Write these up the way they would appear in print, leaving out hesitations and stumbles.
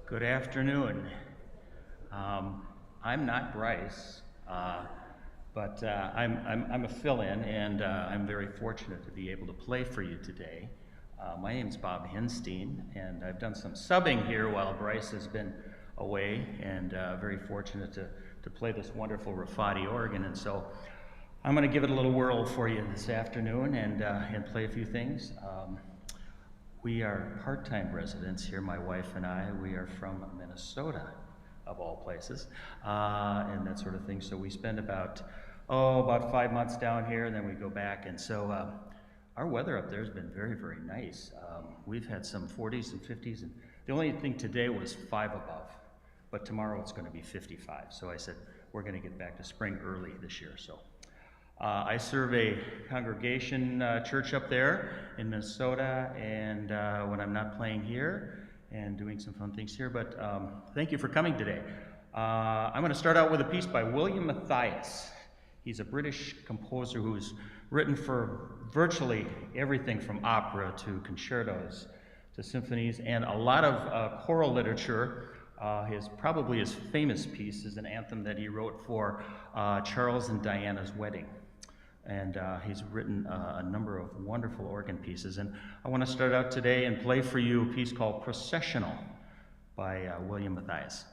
Good afternoon. I'm not Bryce, but I'm a fill-in, and I'm very fortunate to be able to play for you today. My name's Bob Hinstein, and I've done some subbing here while Bryce has been away, and very fortunate to play this wonderful Rafati organ. And so I'm going to give it a little whirl for you this afternoon and play a few things. We are part-time residents here, my wife and I. We are from Minnesota, of all places, and that sort of thing. So we spend about 5 months down here, and then we go back. And so our weather up there has been very, very nice. We've had some 40s and 50s, and the only thing today was 5 above, but tomorrow it's going to be 55. So I said, we're going to get back to spring early this year. So I serve a congregation church up there in Minnesota, and when I'm not playing here and doing some fun things here, but thank you for coming today. I'm going to start out with a piece by William Matthias. He's a British composer who's written for virtually everything from opera to concertos to symphonies and a lot of choral literature. Probably his famous piece is an anthem that he wrote for Charles and Diana's wedding. And he's written a number of wonderful organ pieces. And I want to start out today and play for you a piece called Processional by William Matthias.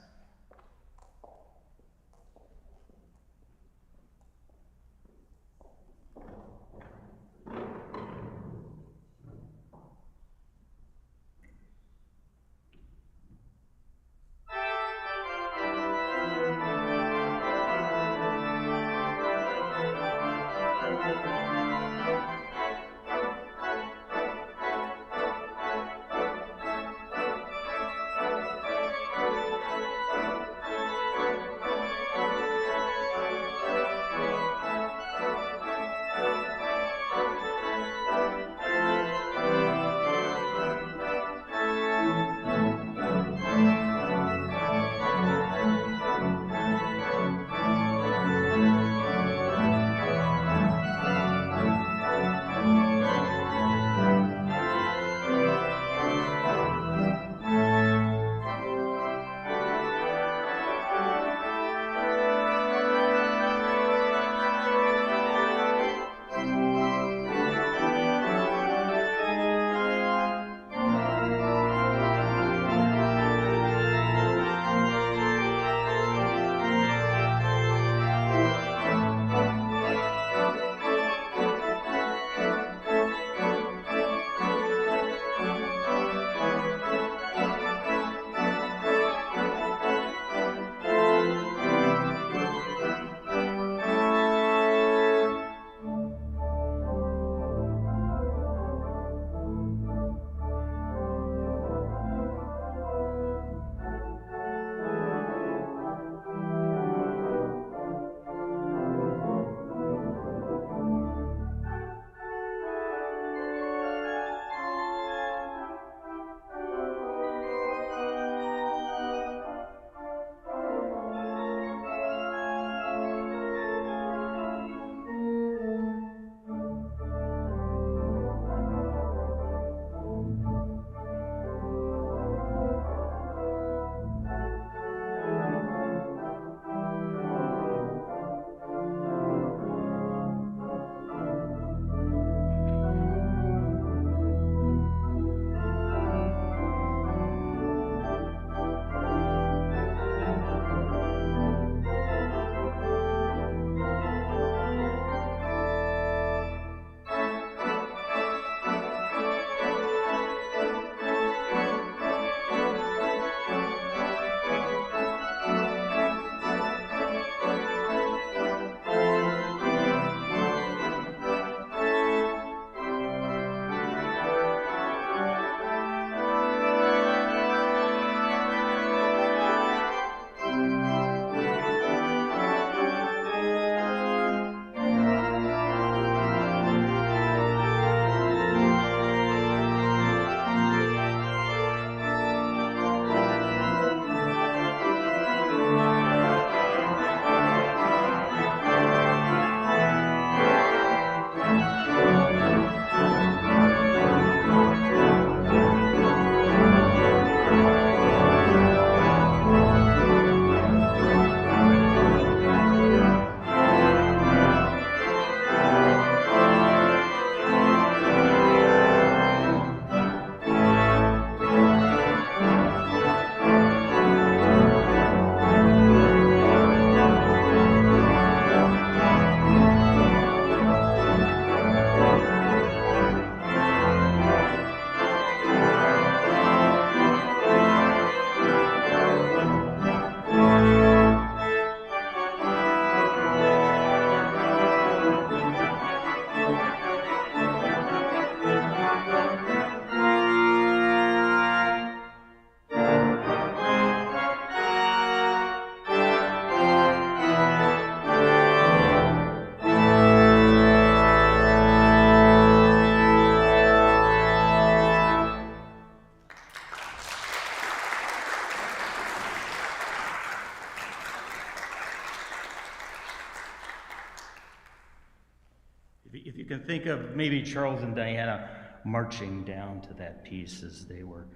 think of maybe Charles and Diana marching down to that piece as they were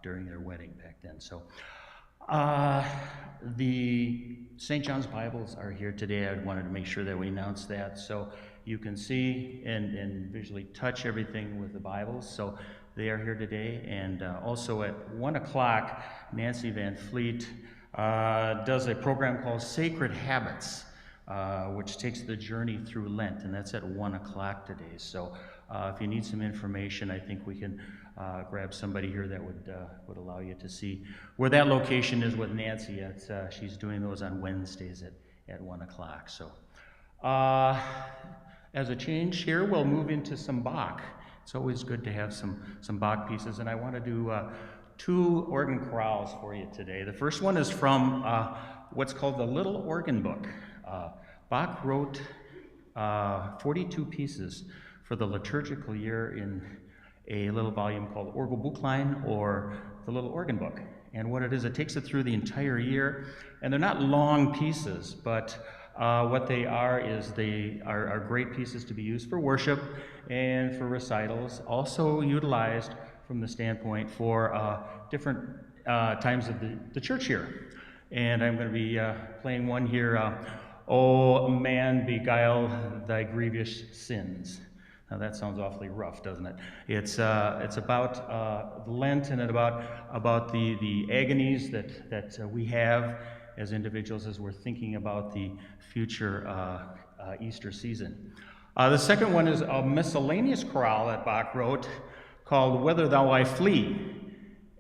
during their wedding back then. So the St. John's Bibles are here today. I wanted to make sure that we announce that so you can see and visually touch everything with the Bibles. So they are here today. And also at 1 o'clock, Nancy Van Fleet does a program called Sacred Habits, which takes the journey through Lent, and that's at 1 o'clock today. So if you need some information, I think we can grab somebody here that would allow you to see where that location is with Nancy. She's doing those on Wednesdays at 1 o'clock. So as a change here, we'll move into some Bach. It's always good to have some Bach pieces, and I want to do 2 organ chorales for you today. The first one is from what's called the Little Organ Book. Bach wrote 42 pieces for the liturgical year in a little volume called Orgelbuchlein, or the Little Organ Book. And what it is, it takes it through the entire year. And they're not long pieces, but what they are is they are great pieces to be used for worship and for recitals, also utilized from the standpoint for different times of the church year. And I'm going to be playing one here, "O man, beguile thy grievous sins." Now that sounds awfully rough, doesn't it? It's about Lent and about the agonies that we have as individuals as we're thinking about the future Easter season. The second one is a miscellaneous chorale that Bach wrote called "Whither Thou I Flee."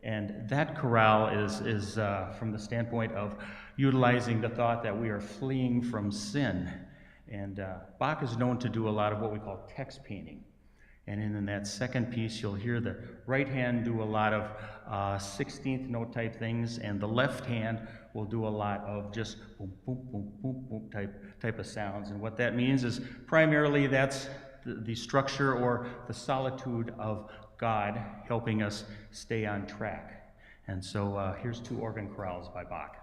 And that chorale is from the standpoint of utilizing the thought that we are fleeing from sin. And Bach is known to do a lot of what we call text painting. And in that second piece, you'll hear the right hand do a lot of 16th note type things, and the left hand will do a lot of just boom, boom, boom, boom, boom type of sounds. And what that means is primarily that's the structure or the solitude of God helping us stay on track. And so here's 2 organ chorales by Bach.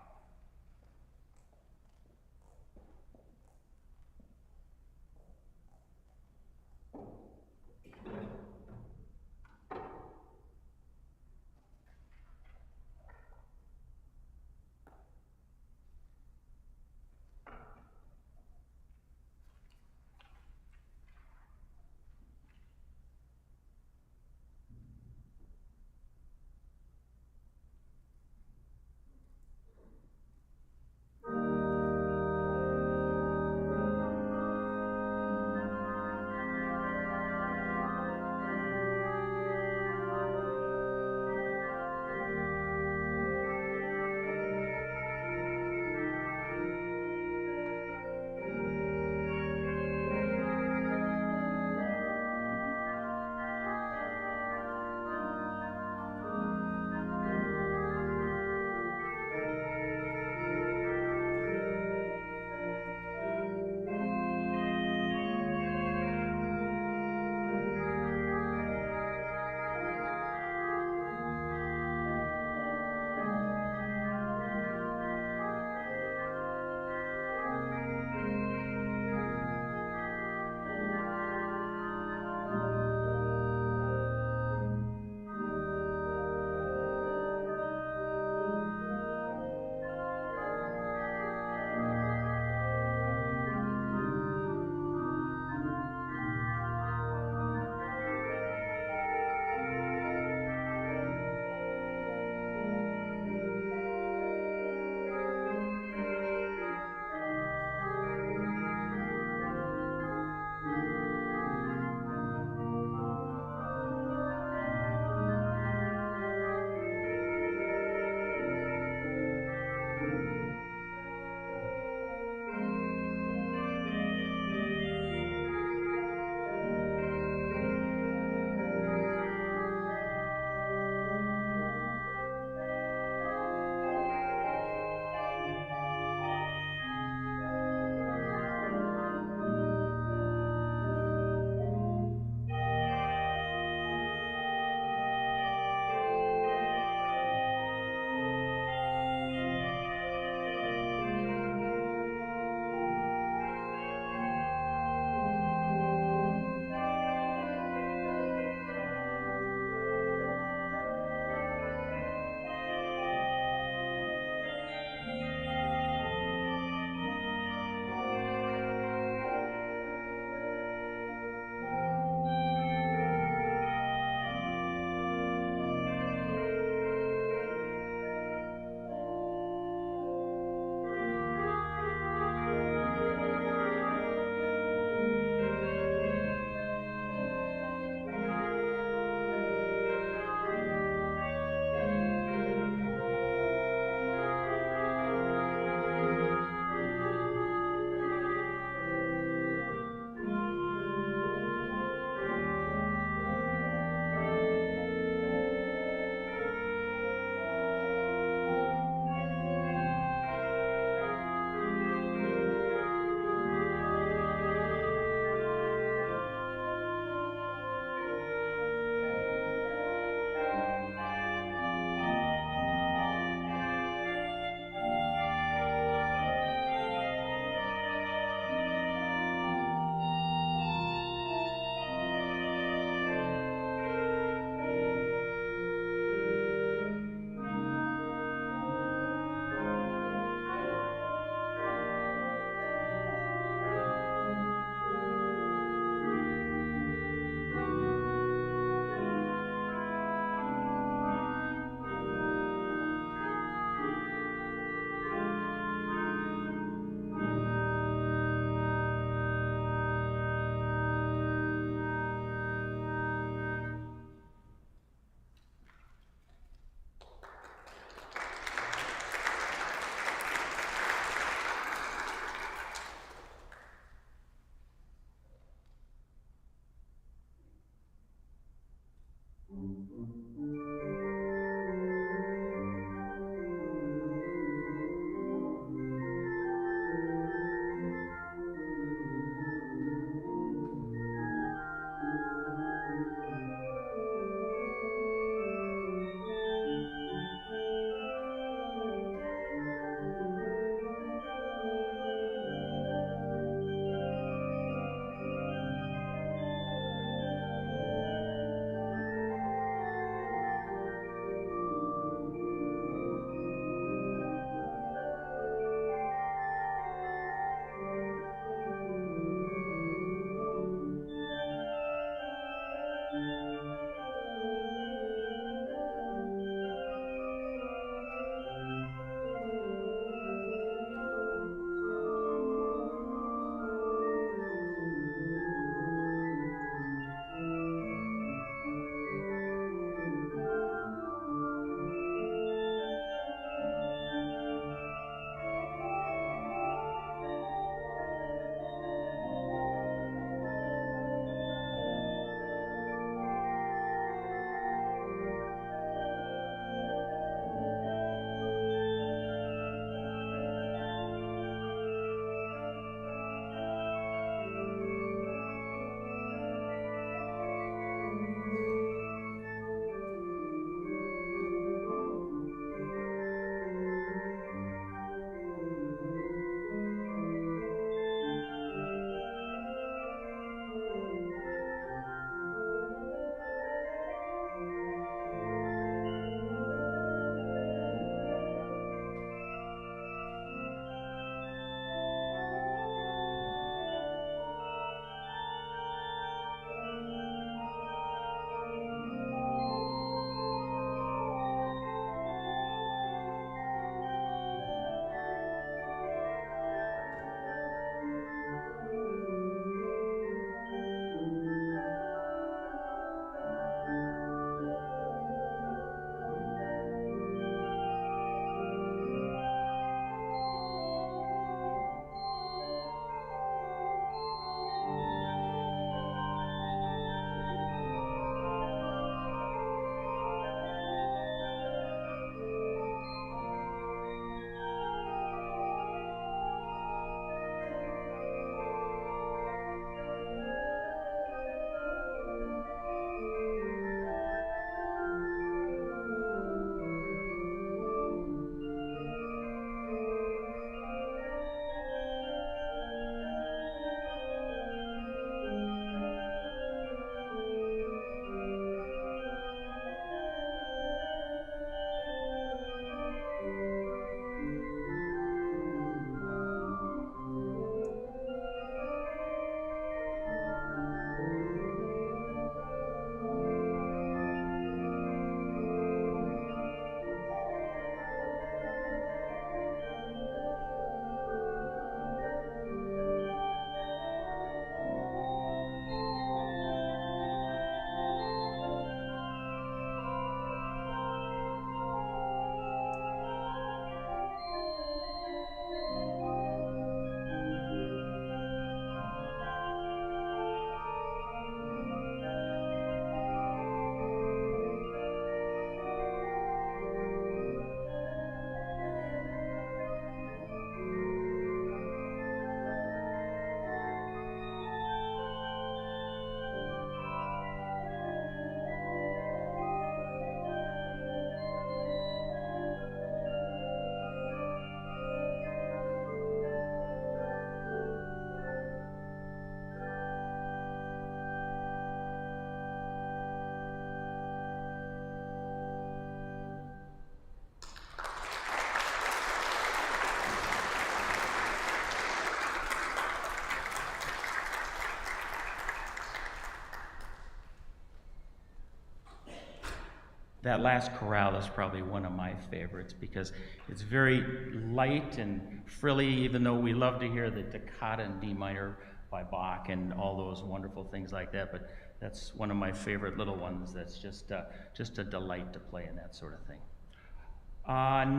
That last chorale is probably one of my favorites because it's very light and frilly, even though we love to hear the toccata in D minor by Bach and all those wonderful things like that. But that's one of my favorite little ones that's just a delight to play and that sort of thing.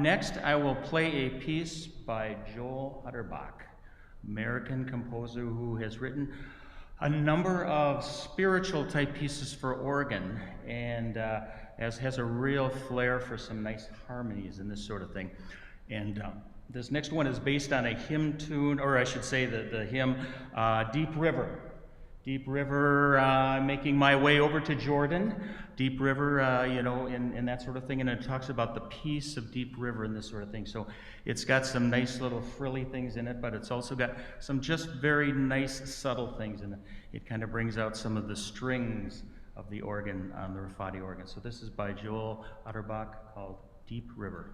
Next, I will play a piece by Joel Utterbach, American composer who has written a number of spiritual type pieces for organ and has a real flair for some nice harmonies and this sort of thing. And this next one is based on a hymn tune, or I should say the hymn Deep River. Deep River, making my way over to Jordan. Deep River, and that sort of thing. And it talks about the peace of Deep River and this sort of thing. So it's got some nice little frilly things in it, but it's also got some just very nice, subtle things in it. It kind of brings out some of the strings of the organ on the Rafati organ. So this is by Joel Utterbach called Deep River.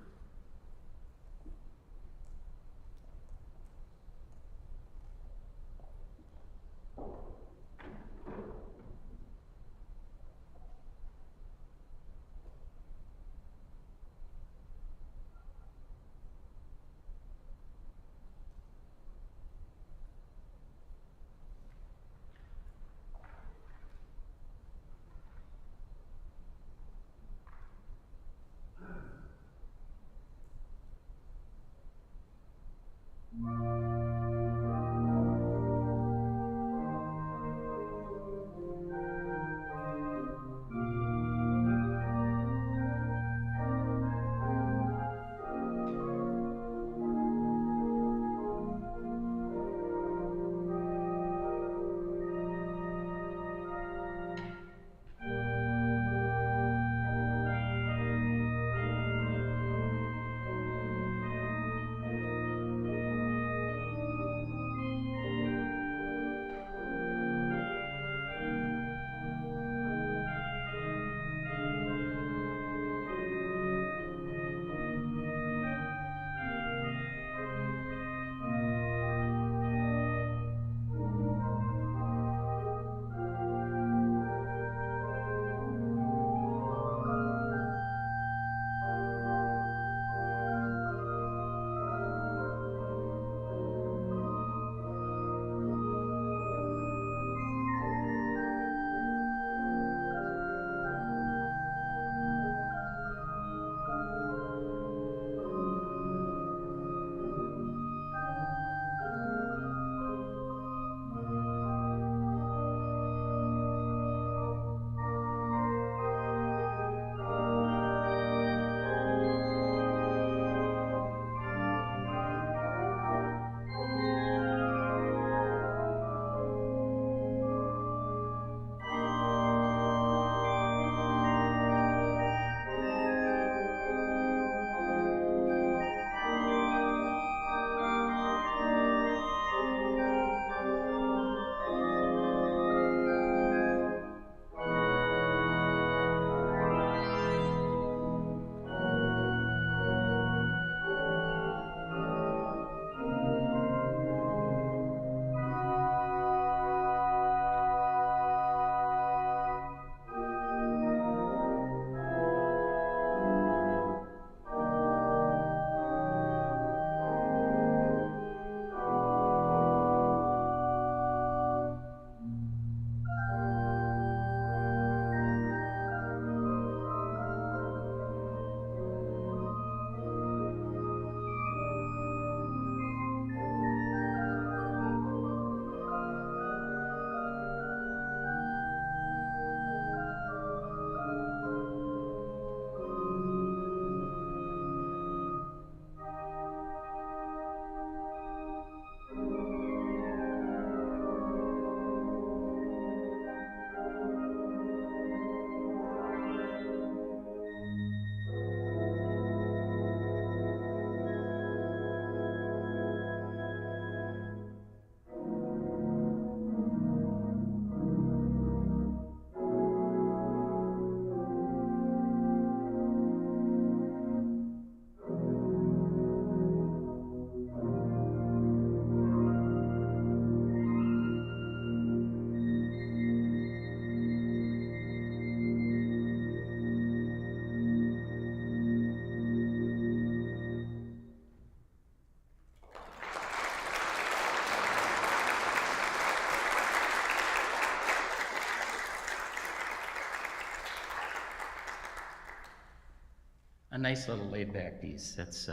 a nice little laid-back piece. That's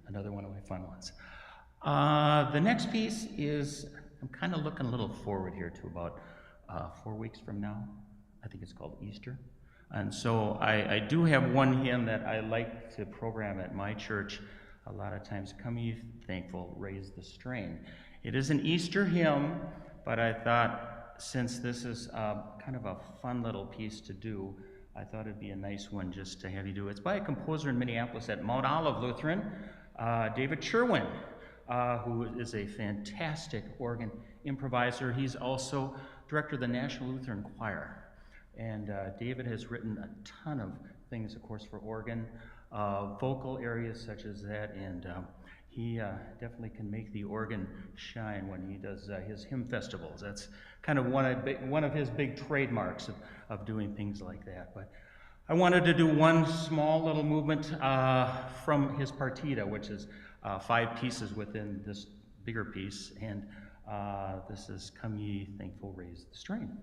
another one of my fun ones. The next piece is, I'm kind of looking a little forward here to about 4 weeks from now. I think it's called Easter. And so I do have one hymn that I like to program at my church a lot of times. Come ye thankful, raise the strain. It is an Easter hymn, but I thought since this is kind of a fun little piece to do, I thought it'd be a nice one just to have you do. It's by a composer in Minneapolis at Mount Olive Lutheran, David Sherwin, who is a fantastic organ improviser. He's also director of the National Lutheran Choir. And David has written a ton of things, of course, for organ, vocal areas such as that, and he definitely can make the organ shine when he does his hymn festivals. That's kind of one of his big trademarks of doing things like that. But I wanted to do one small little movement from his partita, which is 5 pieces within this bigger piece, and this is Come Ye Thankful, Raise the Strain.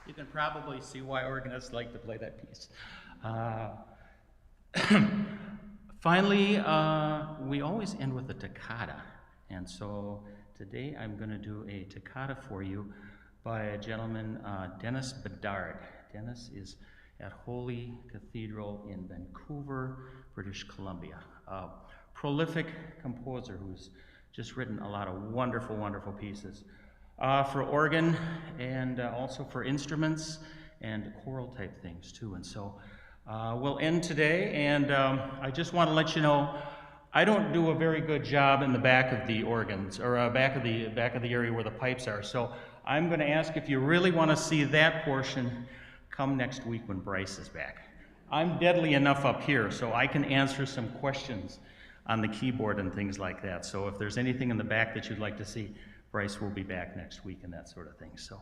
You can probably see why organists like to play that piece. Finally, we always end with a toccata. And so today I'm going to do a toccata for you by a gentleman, Dennis Bedard. Dennis is at Holy Cathedral in Vancouver, British Columbia. A prolific composer who's just written a lot of wonderful, wonderful pieces. For organ and also for instruments and choral type things too. And so we'll end today, and I just want to let you know I don't do a very good job in the back of the organs, or back of the area where the pipes are. So I'm going to ask if you really want to see that portion, come next week when Bryce is back. I'm deadly enough up here, so I can answer some questions on the keyboard and things like that. So if there's anything in the back that you'd like to see, Bryce will be back next week and that sort of thing. So,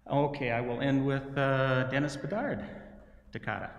okay, I will end with Dennis Bedard, Toccata.